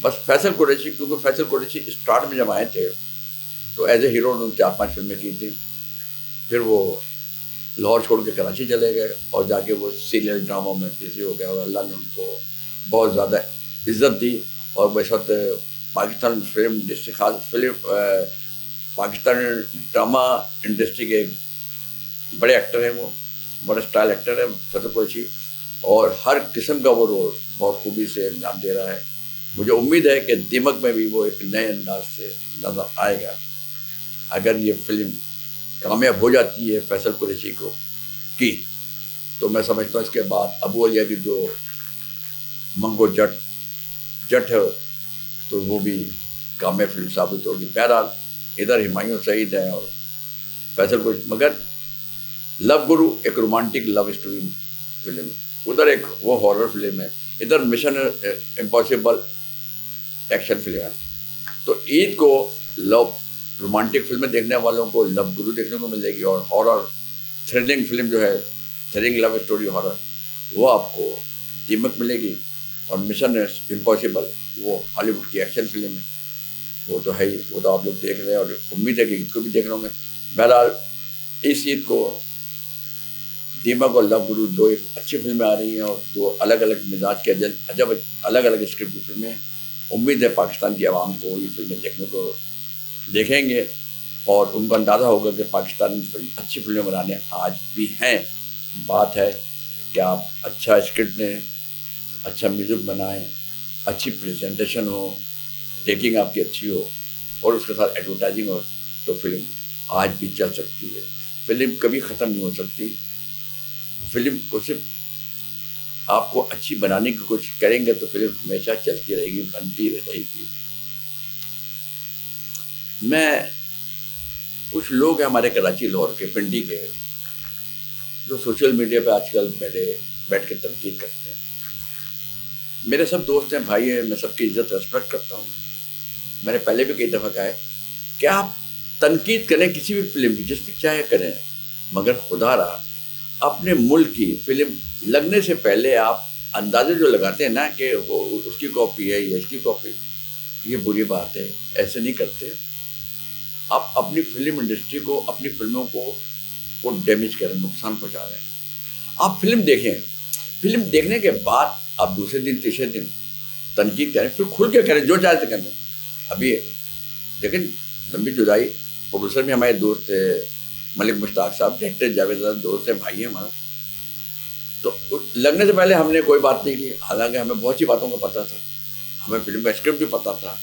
بس فیصل قریشی، کیونکہ فیصل قریشی اسٹارٹ میں جب آئے تھے تو ایز اے ہیرو انہوں نے 4-5 فلمیں کی تھیں. پھر وہ لاہور چھوڑ کے کراچی چلے گئے اور جا کے وہ سیریل ڈراموں میں بزی ہو گئے اور اللہ نے ان کو بہت زیادہ عزت دی. اور وہ اس وقت پاکستان فلم انڈسٹری، خاص پاکستان ڈرامہ انڈسٹری کے ایک بڑے ایکٹر ہیں. وہ بڑے اسٹائل ایکٹر ہیں فیصل قریشی، اور ہر قسم کا وہ رول بہت خوبی سے انجام دے رہا ہے. مجھے امید ہے کہ دیمک میں بھی وہ ایک نئے انداز سے نظر آئے گا. اگر یہ فلم کامیاب ہو جاتی ہے فیصل قریشی کی تو میں سمجھتا ہوں اس کے بعد ابو علیہ کی جو منگو جٹ ہے تو وہ بھی کامیاب فلم ثابت ہوگی. بہرحال ادھر ہمایوں سعید ہیں اور فیصل قریشی، مگر لو گرو ایک رومانٹک لو اسٹوری فلم، ادھر ایک وہ ہارر فلم ہے، ادھر مشن امپاسبل ایکشن فلم ہے. تو عید کو لو رومانٹک فلمیں دیکھنے والوں کو لو گرو دیکھنے کو ملے گی، اور ہارر تھرلنگ فلم جو ہے، تھرلنگ لو اسٹوری ہارر، وہ آپ کو دیمک ملے گی. اور مشن امپاسبل وہ ہالی ووڈ کی ایکشن فلم ہے، وہ تو ہے ہی، وہ تو آپ لوگ دیکھ رہے ہیں اور امید ہے کہ عید کو بھی دیکھ رہے ہوں گے. بہرحال اس عید کو دیمک اور لو گرو دو ایک اچھی فلمیں آ رہی ہیں اور دو الگ الگ مزاج کے عجب الگ الگ اسکرپٹ کی فلمیں. امید ہے پاکستان کی عوام کو یہ فلمیں دیکھنے کو دیکھیں گے اور ان کو اندازہ ہوگا کہ پاکستان اچھی فلمیں بنانے آج بھی ہیں. بات ہے کہ آپ اچھا اسکرپٹ لیں، اچھا میوزک بنائیں، اچھی پریزنٹیشن ہو، ٹیکنگ آپ کی اچھی ہو اور اس کے ساتھ ایڈورٹائزنگ ہو تو فلم آج بھی چل سکتی ہے. فلم کبھی ختم نہیں ہو سکتی. فلم کو صرف آپ کو اچھی بنانے کی کوشش کریں گے تو فلم ہمیشہ چلتی رہے گی، بنتی رہے گی. میں کچھ لوگ ہیں ہمارے کراچی لاہور کے پنڈی کے جو سوشل میڈیا پہ آج کل بیٹھ کے تنقید کرتے ہیں. میرے سب دوست ہیں، بھائی ہیں، میں سب کی عزت ریسپیکٹ کرتا ہوں. میں نے پہلے بھی کئی دفعہ کہا ہے کہ آپ تنقید کریں کسی بھی فلم کی، جس کی چاہے کریں، مگر خدا رہا اپنے ملک کی فلم لگنے سے پہلے آپ اندازے جو لگاتے ہیں نا کہ وہ اس کی کاپی ہے یا اس کی کاپی، یہ بری بات ہے. ایسے نہیں کرتے. آپ اپنی فلم انڈسٹری کو، اپنی فلموں کو ڈیمیج کریں، نقصان پہنچا رہے ہیں. آپ فلم دیکھیں، فلم دیکھنے کے بعد آپ دوسرے دن تیسرے دن تنقید کریں، پھر کھل کے کریں جو چاہتے کریں. ابھی لیکن لمبی جدائی، پروڈیوسر بھی ہمارے دوست تھے ملک مشتاق صاحب، ڈائریکٹر جاوید صاحب دوست ہیں، بھائی ہیں ہمارا. تو لگنے سے پہلے ہم نے کوئی بات نہیں کی، حالانکہ ہمیں بہت سی باتوں کا پتہ تھا. ہمیں فلم کا اسکرپٹ بھی پتہ تھا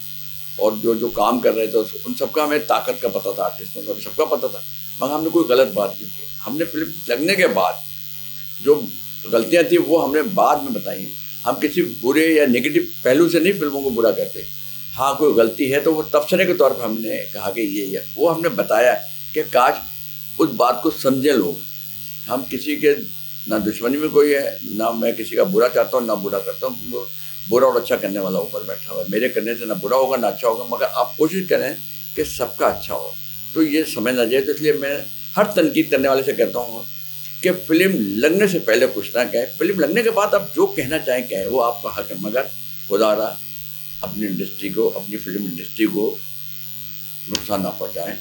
اور جو کام کر رہے تھے ان سب کا ہمیں طاقت کا پتہ تھا، آرٹسٹوں کا بھی سب کا پتہ تھا، مگر ہم نے کوئی غلط بات نہیں کی. ہم نے فلم لگنے کے بعد جو غلطیاں تھیں وہ ہم نے بعد میں بتائی ہیں. ہم کسی برے یا نگیٹو پہلو سے نہیں فلموں کو برا کرتے. ہاں کوئی غلطی ہے تو وہ تبصرے کے طور پر ہم نے کہا کہ یہ وہ ہم نے بتایا کہ کاش اس بات کو سمجھیں لوگ. ہم کسی کے نہ دشمنی میں کوئی ہے، نہ میں کسی کا برا چاہتا ہوں نہ برا کرتا ہوں. برا اور اچھا کرنے والا اوپر بیٹھا ہوا ہے، میرے کرنے سے نہ برا ہوگا نہ اچھا ہوگا، مگر آپ کوشش کریں کہ سب کا اچھا ہو. تو یہ سمجھنا چاہیے. تو اس لیے میں ہر تنقید کرنے والے سے کہتا ہوں کہ فلم لگنے سے پہلے کچھ نہ کہیں، فلم لگنے کے بعد آپ جو کہنا چاہیں کہیں، وہ آپ کا حق ہے، مگر خدا را اپنی انڈسٹری کو، اپنی فلم انڈسٹری کو نقصان نہ پہنچائیں.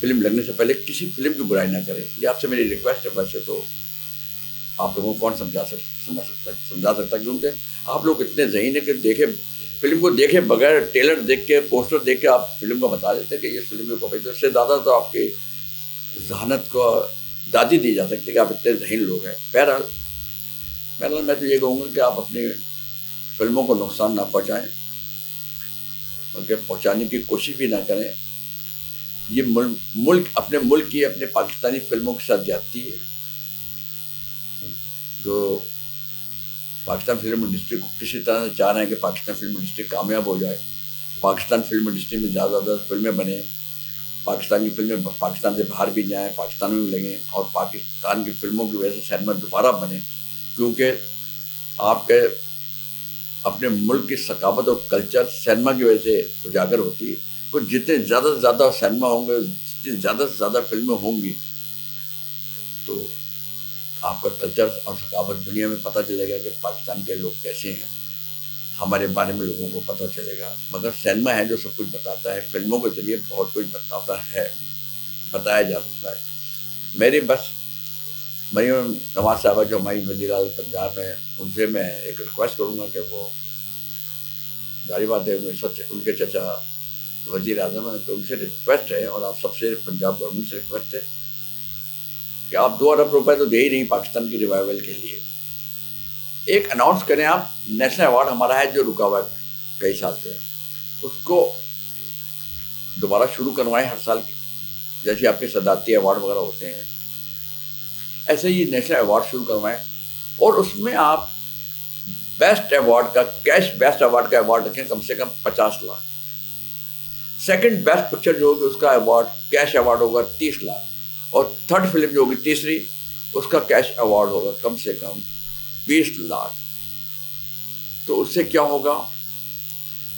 فلم لگنے سے پہلے کسی فلم کی برائی نہ کریں. یہ آپ سے میری ریکویسٹ ہے. ویسے تو آپ لوگوں کو کون سمجھا سکتا کیونکہ آپ لوگ اتنے ذہین ہیں کہ دیکھے فلم کو دیکھے بغیر ٹریلر دیکھ کے، پوسٹر دیکھ کے آپ فلم کو بتا دیتے کہ یہ فلم کی کاپی. اس سے زیادہ تو آپ کی ذہانت کو دادی دی جا سکتی کہ آپ اتنے ذہین لوگ ہیں. بہرحال میں تو یہ کہوں گا کہ آپ اپنی فلموں کو نقصان نہ پہنچائیں، بلکہ پہنچانے کی کوشش بھی نہ کریں. یہ ملک اپنے ملک کی، اپنے پاکستانی فلموں کے ساتھ جاتی ہے. جو پاکستان فلم انڈسٹری کو کسی طرح سے چاہ رہے ہیں کہ پاکستان فلم انڈسٹری کامیاب ہو جائے، پاکستان فلم انڈسٹری میں زیادہ سے زیادہ فلمیں بنیں، پاکستان کی فلمیں پاکستان سے باہر بھی جائیں، پاکستان میں بھی لگیں، اور پاکستان کی فلموں کی وجہ سے سینما دوبارہ بنے. کیونکہ آپ کے اپنے ملک کی ثقافت اور کلچر سینما کی وجہ سے اجاگر ہوتی ہے. تو جتنے زیادہ سے زیادہ سینما ہوں گے، جتنی زیادہ سے زیادہ فلمیں ہوں گی، تو آپ کا کلچر اور ثقافت دنیا میں پتہ چلے گا کہ پاکستان کے لوگ کیسے ہیں. ہمارے بارے میں لوگوں کو پتہ چلے گا. مگر سینما ہے جو سب کچھ بتاتا ہے. فلموں کے ذریعے بہت کچھ بتایا جا سکتا ہے. میری بس مریم نواز صاحبہ جو ہماری وزیر اعظم پنجاب ہیں، ان سے میں ایک ریکویسٹ کروں گا کہ وہ ظاہر بات ہے سچ ان کے چچا وزیر اعظم ہیں، تو ان سے ریکویسٹ ہے اور آپ سب سے پنجاب گورنمنٹ سے ریکویسٹ ہے کہ آپ 2 ارب روپے تو دے ہی نہیں پاکستان کی ریوائول کے لیے. ایک اناؤنس کریں آپ، نیشنل ایوارڈ ہمارا ہے جو رکا ہوا ہے کئی سال سے، اس کو دوبارہ شروع کروائیں ہر سال کی، جیسے آپ کے صدارتی ایوارڈ وغیرہ ہوتے ہیں ایسے ہی نیشنل ایوارڈ شروع کروائیں. اور اس میں آپ بیسٹ ایوارڈ کا کیش بیسٹ ایوارڈ کا ایوارڈ رکھیں کم سے کم 50 لاکھ. سیکنڈ بیسٹ پکچر جو ہوگی اس کا ایوارڈ کیش ایوارڈ ہوگا 30 لاکھ. اور تھرڈ فلم جو ہوگی تیسری، اس کا کیش ایوارڈ ہوگا کم سے کم 20 لاکھ. تو اس سے کیا ہوگا،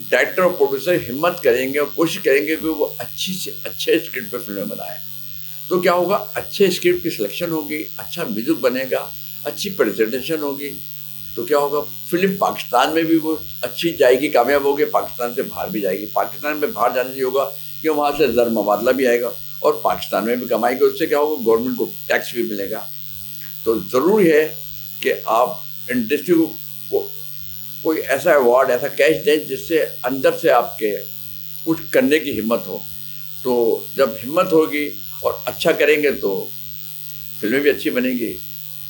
ڈائریکٹر اور پروڈیوسر ہمت کریں گے اور کوشش کریں گے کہ وہ اچھی سے اچھے اسکرپٹ پہ فلمیں بنائیں. تو کیا ہوگا، اچھے اسکرپٹ کی سلیکشن ہوگی، اچھا میوزک بنے گا، اچھی پریزنٹیشن ہوگی. تو کیا ہوگا، فلم پاکستان میں بھی وہ اچھی جائے گی، کامیاب ہوگی، پاکستان سے باہر بھی جائے گی. پاکستان میں باہر جانے سے ہوگا کہ وہاں سے زر مبادلہ بھی آئے گا اور پاکستان میں بھی کمائے گی. اس سے کیا ہوگا، گورنمنٹ کو ٹیکس بھی ملے گا. تو ضروری ہے کہ آپ انڈسٹری کو کوئی ایسا ایوارڈ ایسا کیش دیں جس سے اندر سے آپ کے کچھ کرنے کی ہمت ہو. تو جب ہمت ہوگی اور اچھا کریں گے تو فلمیں بھی اچھی بنیں گی،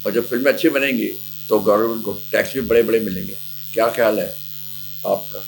اور جب فلمیں اچھی بنیں گی تو گورنمنٹ کو ٹیکس بھی بڑے بڑے ملیں گے. کیا خیال ہے آپ کا؟